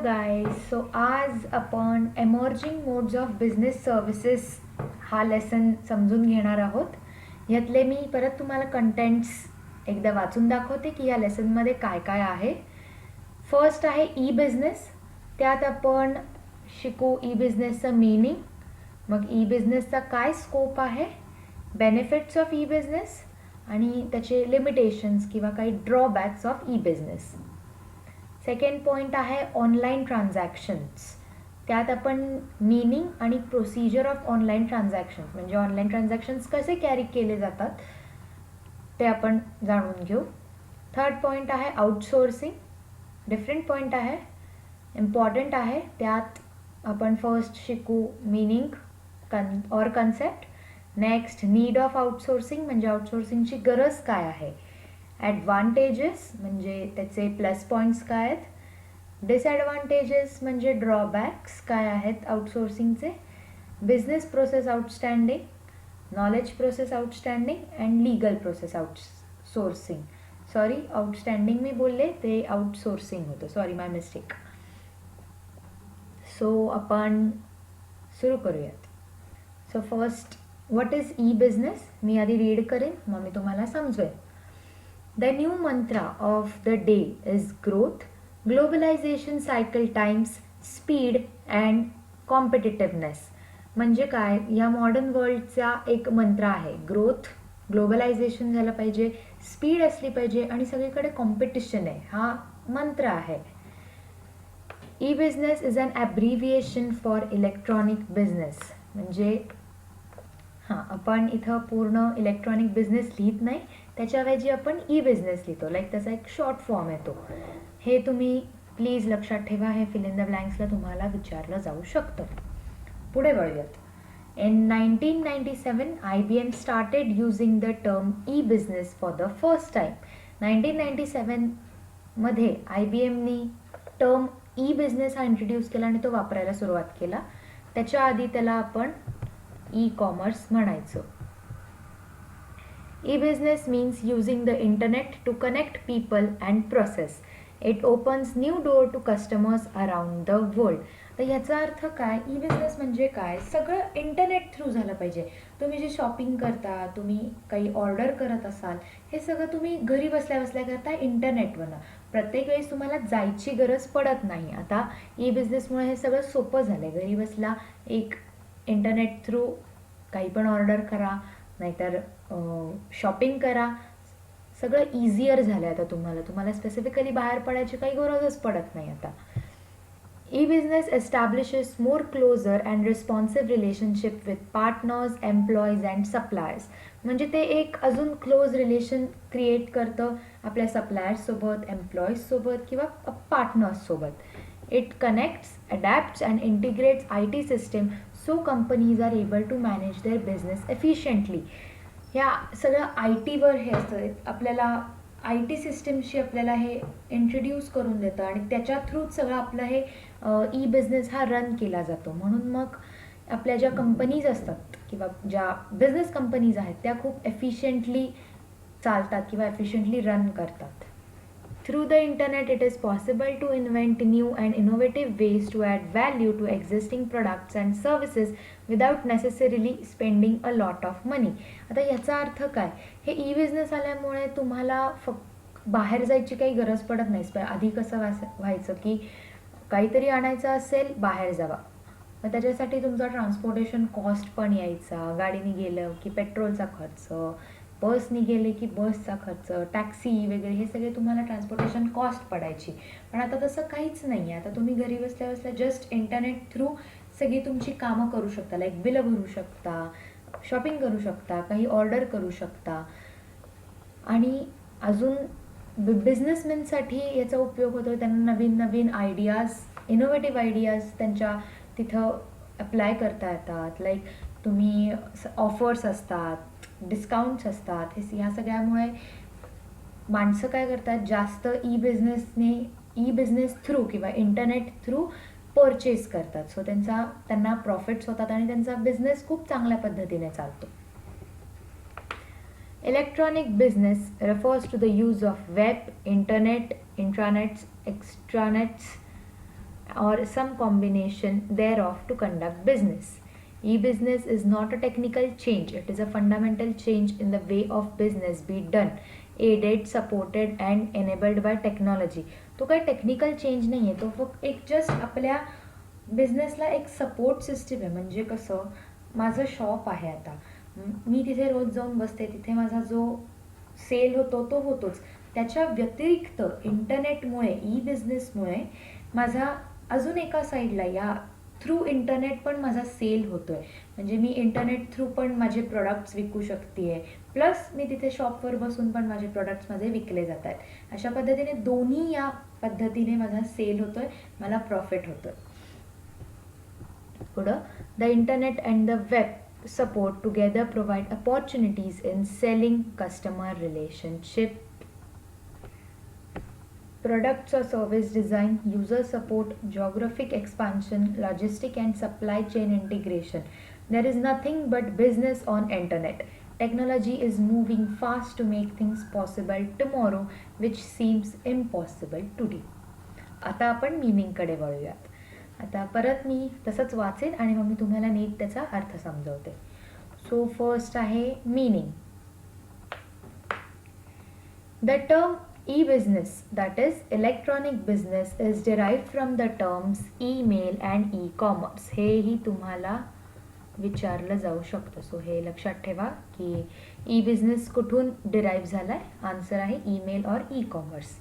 Guys, so आज आपण emerging modes of business services हा लेसन समजून घेणार आहोत. यातले मी परत तुम्हाला कंटेंट्स एकदा वाचून दाखवते की या लेसनमध्ये काय काय आहे. फर्स्ट आहे ई बिझनेस. त्यात आपण शिकू ई बिझनेसचं मीनिंग, मग ई बिझनेसचा काय स्कोप आहे, बेनिफिट्स ऑफ ई बिझनेस आणि त्याचे लिमिटेशन्स किंवा काही drawbacks of e business. Second point आहे ऑनलाईन ट्रान्झॅक्शन्स. त्यात आपण मीनिंग आणि प्रोसिजर ऑफ ऑनलाईन ट्रान्झॅक्शन्स म्हणजे ऑनलाईन ट्रान्झॅक्शन्स कसे कॅरी केले जातात ते आपण जाणून घेऊ. थर्ड पॉईंट आहे आउटसोर्सिंग. डिफरंट पॉईंट आहे, इम्पॉर्टंट आहे. त्यात आपण फर्स्ट शिकू मीनिंग और concept. Next need of outsourcing म्हणजे आउटसोर्सिंगची गरज काय आहे. ॲडव्हान्टेजेस म्हणजे त्याचे प्लस पॉईंट्स काय आहेत. डिसॲडव्हान्टेजेस म्हणजे ड्रॉबॅक्स काय आहेत आउटसोर्सिंगचे. Business process outstanding, knowledge process outstanding and legal process outsourcing. Sorry, outstanding मी बोलले, ते आउटसोर्सिंग होतं. सॉरी, माय मिस्टेक. सो आपण सुरू करूयात. So first, what is e business. मी आधी रीड करेन, मग मी तुम्हाला समजवेन. The new mantra of the day is growth, globalization, cycle times, speed and competitiveness. म्हणजे काय, या मॉडर्न वर्ल्डचा एक मंत्र आहे. ग्रोथ, ग्लोबलायझेशन झालं पाहिजे, स्पीड असली पाहिजे आणि सगळीकडे कॉम्पिटिशन आहे, हा मंत्र आहे. E business is an abbreviation for electronic business. म्हणजे हां, आपण इथं पूर्ण इलेक्ट्रॉनिक बिझनेस लिहित नाही, त्याच्याऐवजी आपण ई बिझनेस लिहितो. लाईक त्याचा एक शॉर्ट फॉर्म येतो. हे तुम्ही प्लीज लक्षात ठेवा. हे फिल इन द ब्लँक्सला तुम्हाला विचारलं जाऊ शकतं. पुढे वळूयात. In 1997 IBM started using the term e business for the first time. 1997 मध्ये IBMनी टर्म ई बिझनेस हा इंट्रोड्यूस केला आणि तो वापरायला सुरुवात केला. त्याच्या आधी त्याला आपण ई कॉमर्स म्हणायचो. E-business means using the internet to connect people and process. It opens new door to customers around the world. तर ह्याचा अर्थ काय, ई बिझनेस म्हणजे काय, सगळं इंटरनेट थ्रू झालं पाहिजे. तुम्ही जे शॉपिंग करता, तुम्ही काही ऑर्डर करत असाल, हे सगळं तुम्ही घरी बसल्या बसल्या करता इंटरनेटवरनं. प्रत्येक वेळेस तुम्हाला जायची गरज पडत नाही. आता ई बिझनेसमुळे हे सगळं सोपं झालं आहे. घरी बसला एक इंटरनेट थ्रू काही पण ऑर्डर करा, नाहीतर शॉपिंग करा, सगळं इझियर झालं आहे. आता तुम्हाला स्पेसिफिकली बाहेर पडायची काही गरजच पडत नाही आता. E business establishes more closer and responsive relationship with partners, employees and suppliers. म्हणजे ते एक अजून क्लोज रिलेशन क्रिएट करतं आपल्या सप्लायर्ससोबत, एम्प्लॉईजसोबत किंवा पार्टनर्ससोबत. It connects, adapts and integrates IT system so companies are able to manage their business efficiently. ह्या सगळं IT वर हे असतं. आपल्याला IT सिस्टमशी आपल्याला हे इंट्रोड्यूस करून देतं आणि त्याच्या थ्रूच सगळं आपलं हे ई बिझनेस हा रन केला जातो. म्हणून मग आपल्या ज्या कंपनीज असतात किंवा ज्या बिझनेस कंपनीज आहेत त्या खूप एफिशियंटली चालतात किंवा एफिशियंटली रन करतात. Through the internet, it is possible to invent new and innovative ways to add value to existing products and services without necessarily spending a lot of money. आता याचा अर्थ काय, हे ई बिझनेस आल्यामुळे तुम्हाला बाहेर जायची काही गरज पडत नाही. आधी कसं व्हायचं की काहीतरी आणायचं असेल, बाहेर जावा, मग त्याच्यासाठी तुमचा ट्रान्सपोर्टेशन कॉस्ट पण यायचा. गाडीने गेलं की पेट्रोलचा खर्च, बसनी गेले की बसचा खर्च, टॅक्सी वगैरे हे सगळे तुम्हाला ट्रान्सपोर्टेशन कॉस्ट पडायची. पण आता तसं काहीच नाही आहे. आता तुम्ही घरी बसल्या बसल्या जस्ट इंटरनेट थ्रू सगळी तुमची कामं करू शकता. लाईक बिलं भरू शकता, शॉपिंग करू शकता, काही ऑर्डर करू शकता. आणि अजून बिझनेसमॅनसाठी याचा उपयोग होतो. त्यांना नवीन नवीन आयडियाज, इनोव्हेटिव्ह आयडियाज त्यांच्या तिथं अप्लाय करता येतात. लाईक तुम्ही ऑफर्स असतात, डिस्काउंट्स असतात. ह्या सगळ्यामुळे माणसं काय करतात, जास्त ई बिझनेस थ्रू किंवा इंटरनेट थ्रू परचेस करतात. सो त्यांना प्रॉफिट्स होतात आणि त्यांचा बिझनेस खूप चांगल्या पद्धतीने चालतो. Electronic business refers to the use of web, internet, intranets, extranets or some combination thereof to conduct business. E-business is not a technical change, it is a fundamental change in the way of business be done, aided, supported and enabled by technology. तो काही technical change नाही आहे, तो फक्त एक just आपल्या बिझनेसला एक support system आहे. म्हणजे कसं, माझं शॉप आहे आता, मी तिथे रोज जाऊन बसते, तिथे माझा जो सेल होतो तो होतोच. त्याच्या व्यतिरिक्त इंटरनेटमुळे, ई बिझनेसमुळे माझा अजून एका साईडला या थ्रू इंटरनेट पण माझा सेल होतोय. म्हणजे मी इंटरनेट थ्रू पण माझे प्रोडक्ट्स विकू शकते, प्लस मी तिथे शॉपवर बसून पण माझे प्रोडक्ट्स माझे विकले जात आहेत. अशा पद्धतीने दोन्ही या पद्धतीने माझा सेल होतोय, मला प्रॉफिट होतोय. पुढं, the internet and the web support together provide opportunities in selling, customer relationship, products or service design, user support, geographic expansion, logistic and supply chain integration. There is nothing but business on internet. Technology is moving fast to make things possible tomorrow which seems impossible today. आता आपण मीनिंगकडे वळूयात. आता परत मी तसंच वाचेन आणि मग मी तुम्हाला नीट त्याचा अर्थ समजवते. सो फर्स्ट आहे meaning. The term e-business, that is electronic business, is derived from the terms email and e-commerce. हेही तुम्हाला विचारलं जाऊ शकतं. सो हे लक्षात ठेवा की e-business कुठून डिराईव्ह झालाय. आन्सर आहे ईमेल और e-commerce.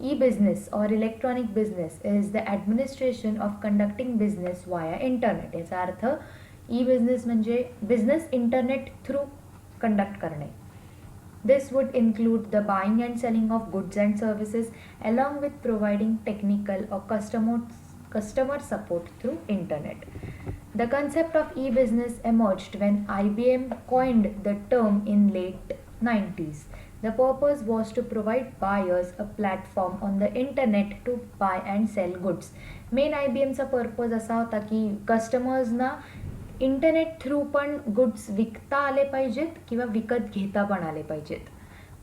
E-business or electronic business is the administration of conducting business via internet. याचा अर्थ e-business म्हणजे बिझनेस इंटरनेट थ्रू कंडक्ट करणे. This would include the buying and selling of goods and services along with providing technical or customer support through internet. The concept of e-business emerged when IBM coined the term in late 90s. The purpose was to provide buyers a platform on the internet to buy and sell goods. Main IBMचा purpose असा होता की कस्टमर्सना internet through पण goods विकता आले पाहिजेत किंवा विकत घेता पण आले पाहिजेत,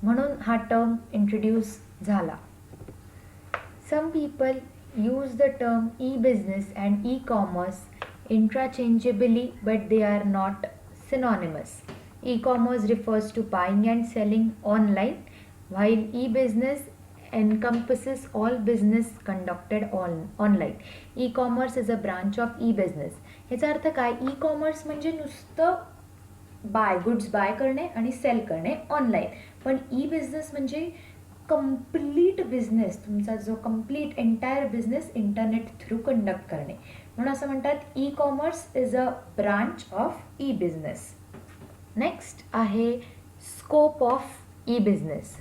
म्हणून हा टर्म इंट्रोड्यूस झाला. Some people use the term e business and e commerce interchangeably but they are not synonymous. E-commerce refers to buying and selling online, while e-business encompasses all business conducted online. E-commerce is a branch of e-business. याचा अर्थ काय, e commerce म्हणजे नुसतं goods by करणे आणि sale करणे online, पण e business म्हणजे कम्प्लीट बिझनेस, तुमचा जो complete entire business internet through conduct करणे, म्हणून असं म्हणतात e commerce is a branch of e business. Next आहे scope of e business.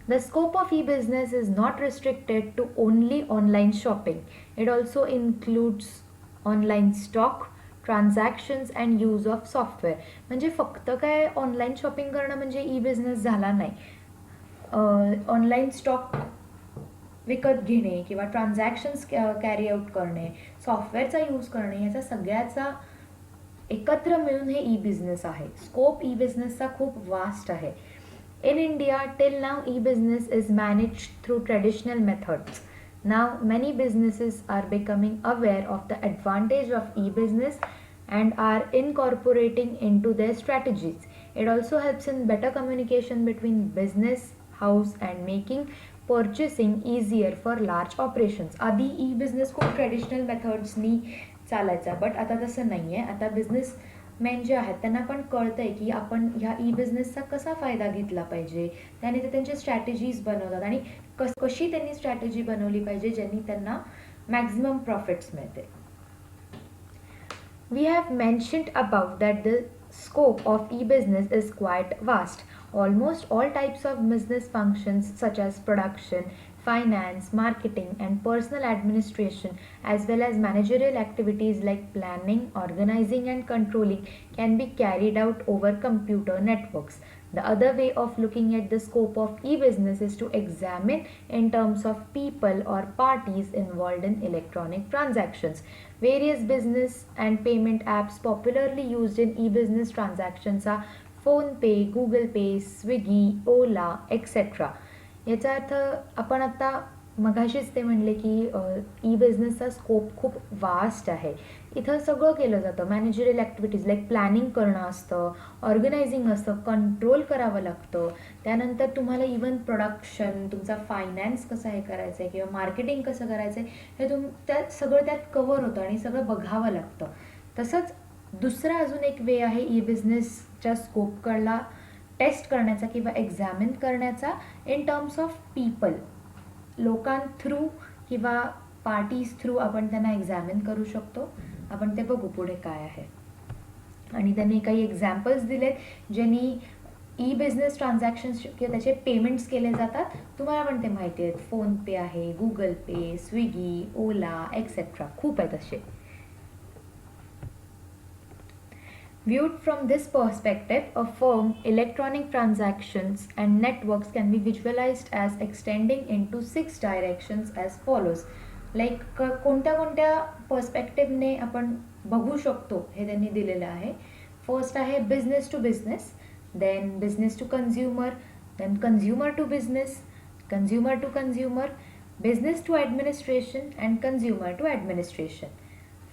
The scope of e-business is not restricted to only online shopping. It also includes online stock, transactions and use of software. म्हणजे फक्त काय online shopping करणं म्हणजे e business झाला नाही. Online stock विकत घेणे किंवा ट्रान्झॅक्शन्स कॅरी आउट करणे, सॉफ्टवेअरचा यूज करणे, याचा सगळ्याचा एकत्र मिळून हे ई बिझनेस आहे. स्कोप ई बिझनेसचा खूप वास्ट आहे. In India, till now, e-business is managed through traditional methods. Now, many businesses are becoming aware of the advantage of e-business and are incorporating into their strategies. It also helps in better communication between business house and making purchasing easier for large operations. आधी e-business खूप traditional मेथड्सनी चालायचा, but आता तसं नाही आहे. आता business man जे आहेत त्यांना पण कळतं आहे की आपण ह्या ई बिझनेसचा कसा फायदा घेतला पाहिजे, त्याने ते त्यांचे स्ट्रॅटेजीज बनवतात आणि कशी त्यांनी स्ट्रॅटेजी बनवली पाहिजे ज्यांनी त्यांना मॅक्झिमम प्रॉफिट्स मिळते. We have mentioned about that the scope of e business is quite vast. Almost all types of business functions such as production, finance, marketing and personal administration as well as managerial activities like planning, organizing and controlling can be carried out over computer networks. The other way of looking at the scope of e-business is to examine in terms of people or parties involved in electronic transactions. Various business and payment apps popularly used in e-business transactions are PhonePe, Google pay, Swiggy, Ola etcetera. याचा अर्थ आपण आता मगाशीच ते म्हणले की E बिझनेसचा scope खूप vast आहे. इथं सगळं केलं जातं. मॅनेजरियल ॲक्टिव्हिटीज लाईक प्लॅनिंग करणं असतं, ऑर्गनायझिंग असतं, कंट्रोल करावं लागतं. त्यानंतर तुम्हाला इवन प्रोडक्शन, तुमचा फायनान्स कसा हे करायचं आहे किंवा मार्केटिंग कसं करायचं आहे हे त्यात सगळं त्यात कवर होतं आणि सगळं बघावं लागतं. तसंच दुसरा अजून एक वे आहे ई बिझनेसच्या स्कोपकडला टेस्ट करण्याचा किंवा एक्झामिन करण्याचा इन टर्म्स ऑफ पीपल. लोकांथ्रू किंवा पार्टीज थ्रू आपण त्यांना एक्झामिन करू शकतो. आपण ते बघू पुढे काय आहे. आणि त्यांनी काही एक्झाम्पल्स दिलेत ज्यांनी ई बिझनेस ट्रान्झॅक्शन्स किंवा त्याचे पेमेंट्स केले जातात. तुम्हाला पण ते माहिती आहेत. फोनपे आहे, गुगल पे, स्विगी, ओला एक्सेट्रा, खूप आहेत असे. Viewed from this perspective, a firm, electronic transactions and networks can be visualized as extending into 6 directions as follows. Like कोणत्या कोणत्या पर्स्पेक्टिव्हने आपण बघू शकतो हे त्यांनी दिलेलं आहे. फर्स्ट आहे business to business, then business to consumer, then consumer to business, consumer to consumer, business to administration and consumer to administration.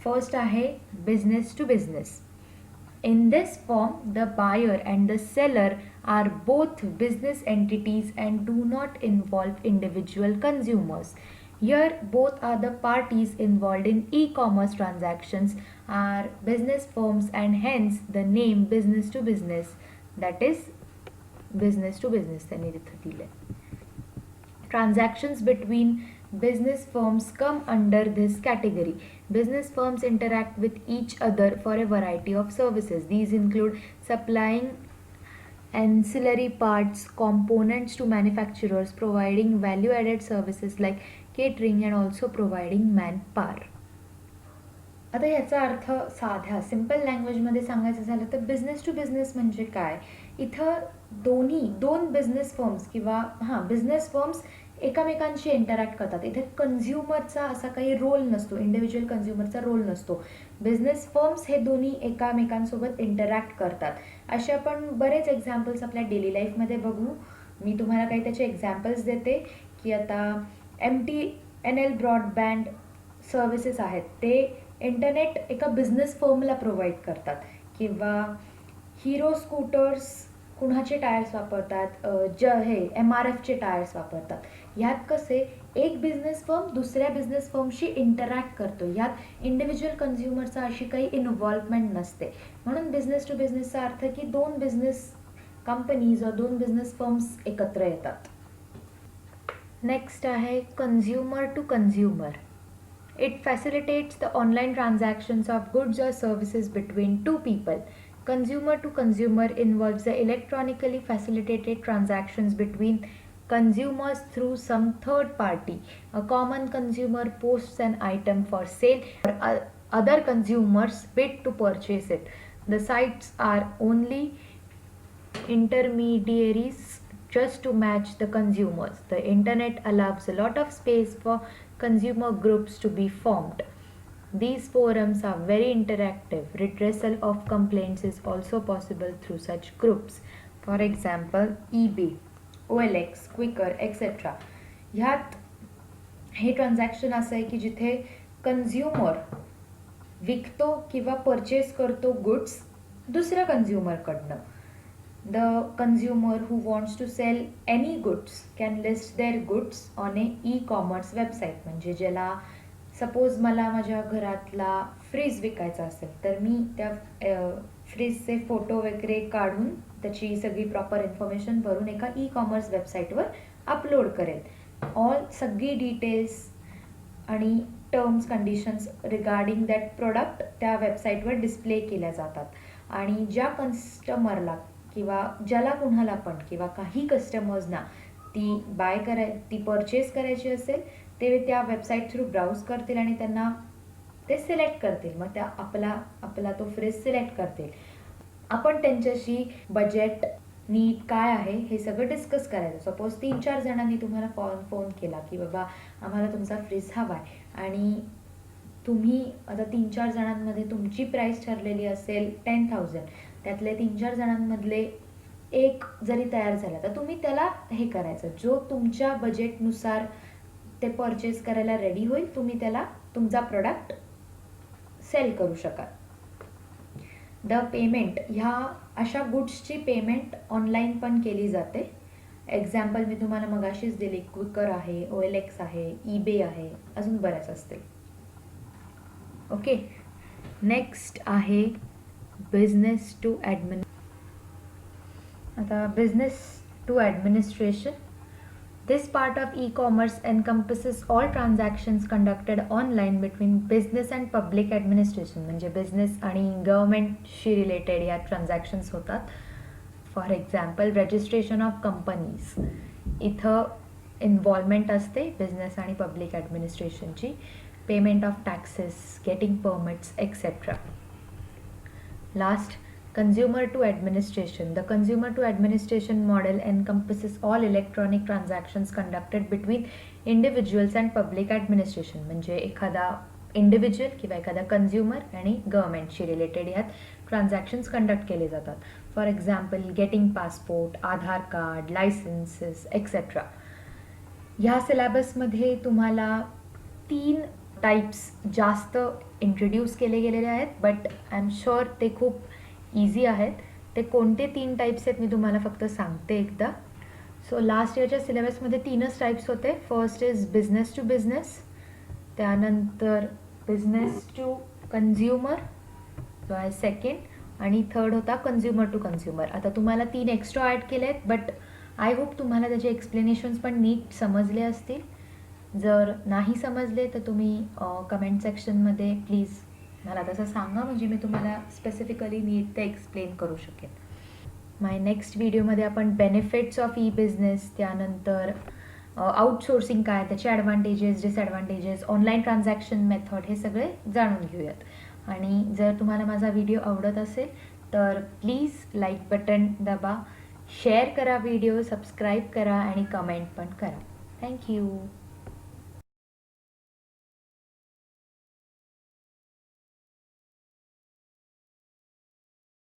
First आहे business to business. In this form, the buyer and the seller are both business entities and do not involve individual consumers. Here, both are the parties involved in e-commerce transactions are business firms and hence the name business to business, that is business to business त्यांनी तिथे दिले. Transactions between business firms come under this category. Business firms interact with each other for a variety of services. These include supplying ancillary parts, components to manufacturers, providing value-added services like catering and also providing manpower. आता याचा अर्थ साध्या simple लँग्वेजमध्ये सांगायचं झालं तर business to business म्हणजे काय. इथं दोन बिझनेस फर्म्स किंवा बिझनेस फर्म्स एकमेकांशी इंटरॅक्ट करतात. इथे कन्झ्युमरचा असा काही रोल नसतो, इंडिव्हिज्युअल कन्झ्युमरचा रोल नसतो. बिझनेस फर्म्स हे दोन्ही एकामेकांसोबत इंटरॅक्ट करतात. असे आपण बरेच एक्झाम्पल्स आपल्या डेली लाईफमध्ये बघू. मी तुम्हाला काही त्याचे एक्झाम्पल्स देते की आता MTNL ब्रॉडबँड सर्व्हिसेस आहेत ते इंटरनेट एका बिझनेस फर्मला प्रोव्हाइड करतात. किंवा हिरो स्कूटर्स कुणाचे टायर्स वापरतात, MRFचे टायर्स वापरतात. ह्यात कसे एक बिझनेस फर्म दुसऱ्या बिझनेस फर्मशी इंटरॅक्ट करतो. ह्यात इंडिव्हिज्युअल कन्झ्युमरचा अशी काही इन्व्हॉल्वमेंट नसते. म्हणून बिझनेस टू बिझनेसचा अर्थ की दोन बिझनेस कंपनीज व दोन बिझनेस फर्म्स एकत्र येतात. नेक्स्ट आहे consumer to consumer. It facilitates the online transactions of goods or services between two people. Consumer to consumer involves the electronically facilitated transactions between consumers through some third party. A common consumer posts an item for sale or other consumers bid to purchase it. The sites are only intermediaries just to match the consumers. The internet allows a lot of space for consumer groups to be formed. These forums are very interactive. Redressal of complaints is also possible through such groups. For example, eBay, OLX, Quikr, etc. ह्यात हे transaction असं आहे की जिथे consumer विकतो किंवा purchase करतो goods दुसऱ्या कंझ्युमरकडनं. The consumer who wants to sell any goods can list their goods on a e-commerce website. म्हणजे ज्याला सपोज मला माझ्या घरातला फ्रीज विकायचा असेल तर मी त्या फ्रीजचे फोटो वगैरे काढून त्याची सगळी प्रॉपर इन्फॉर्मेशन भरून एका ई-कॉमर्स वेबसाईटवर अपलोड करेल. सगळी डिटेल्स आणि terms conditions regarding that product त्या वेबसाईटवर डिस्प्ले केल्या जातात. आणि ज्या कस्टमरला किंवा ज्याला कुणाला पण किंवा काही कस्टमर्सना ती परचेस करायची असेल ते त्या वेबसाईट थ्रू ब्राउज करतील आणि त्यांना ते सिलेक्ट करतील. मग त्या आपला तो फ्रीज सिलेक्ट करतील. आपण त्यांच्याशी बजेट नीट काय आहे हे सगळं डिस्कस करायचं. सपोज 3-4 जणांनी तुम्हाला फोन केला की बाबा आम्हाला तुमचा फ्रीज हवा आहे आणि तुम्ही आता 3-4 जणांमध्ये तुमची प्राईस ठरलेली असेल 10,000. त्यातले 3-4 जणांमधले एक जरी तयार झाला तर तुम्ही त्याला हे करायचं जो तुमच्या बजेटनुसार ते परचेस करायला रेडी होईल, तुम्ही त्याला तुमचा प्रोडक्ट सेल करू शकाल. द पेमेंट, ह्या अशा गुड्सची पेमेंट ऑनलाईन पण केली जाते. एक्झाम्पल मी तुम्हाला मगाशीच दिली, क्विकर आहे, OLX आहे, eBay आहे, अजून बऱ्याच असतील. ओके, नेक्स्ट आहे बिझनेस टू आता business to administration. This part of e-commerce encompasses all transactions conducted online between business and public administration. म्हणजे बिझनेस आणि गव्हर्नमेंटशी रिलेटेड या ट्रान्झॅक्शन्स होतात. For example registration of companies, इथं इन्व्हॉल्वमेंट असते बिझनेस आणि पब्लिक ॲडमिनिस्ट्रेशनची. Payment of taxes, getting permits etcetera. Last, consumer to administration. The consumer to administration model encompasses all electronic transactions conducted between individuals and public administration. म्हणजे एखादा individual किंवा एखादा consumer आणि गव्हर्नमेंटशी रिलेटेड यात ट्रान्झॅक्शन्स कंडक्ट केले जातात. For example getting passport, Aadhaar card, licences etcetera. ह्या सिलेबसमध्ये तुम्हाला 3 टाईप्स जास्त इंट्रोड्यूस केले गेलेले आहेत, बट आय एम शुअर ते खूप इझी आहेत. ते कोणते 3 टाईप्स आहेत मी तुम्हाला फक्त सांगते एकदा. सो लास्ट इयरच्या सिलेबसमध्ये 3च टाईप्स होते. First is business to business, त्यानंतर बिझनेस टू कन्झ्युमर जो आहे सेकंड, आणि थर्ड होता कन्झ्युमर टू कन्झ्युमर. आता तुम्हाला 3 एक्स्ट्रा ॲड केले आहेत, बट आय होप तुम्हाला त्याचे एक्सप्लेनेशन्स पण नीट समजले असतील. जर नाही समजले तर तुम्ही कमेंट सेक्शनमध्ये प्लीज मला तसं सांगा, म्हणजे मी तुम्हाला स्पेसिफिकली नीट ते एक्सप्लेन करू शकेन. माय नेक्स्ट व्हिडिओमध्ये आपण बेनिफिट्स ऑफ ई बिझनेस, त्यानंतर आउटसोर्सिंग काय, त्याचे advantages, disadvantages, online transaction method, हे सगळे जाणून घेऊयात. आणि जर तुम्हाला माझा व्हिडिओ आवडत असेल तर प्लीज लाईक बटन दाबा, शेअर करा व्हिडिओ, सबस्क्राईब करा आणि कमेंट पण करा. थँक्यू.